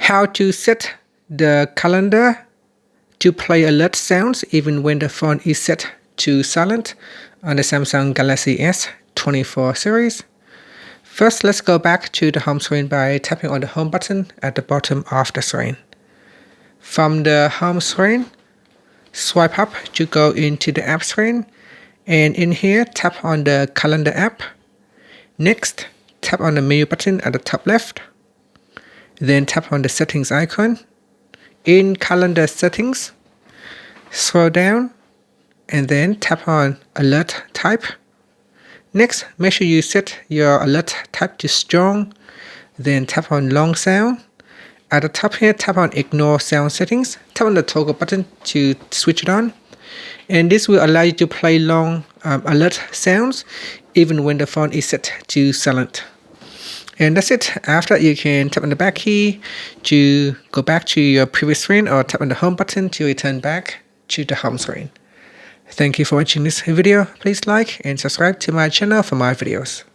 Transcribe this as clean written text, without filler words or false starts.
How to set the calendar to play alert sounds even when the phone is set to silent on the Samsung Galaxy S24 series. First, let's go back to the home screen by tapping on the home button at the bottom of the screen. From the home screen, swipe up to go into the app screen, and in here, tap on the calendar app. Next, tap on the menu button at the top left. Then tap on the settings icon. In calendar settings, scroll down and then tap on alert type. Next, make sure you set your alert type to strong. Then tap on long sound. At the top here, tap on ignore sound settings. Tap on the toggle button to switch it on. And this will allow you to play long alert sounds even when the phone is set to silent. And that's it. After you can tap on the back key to go back to your previous screen, or tap on the home button to return back to the home screen. Thank you for watching this video. Please like and subscribe to my channel for more videos.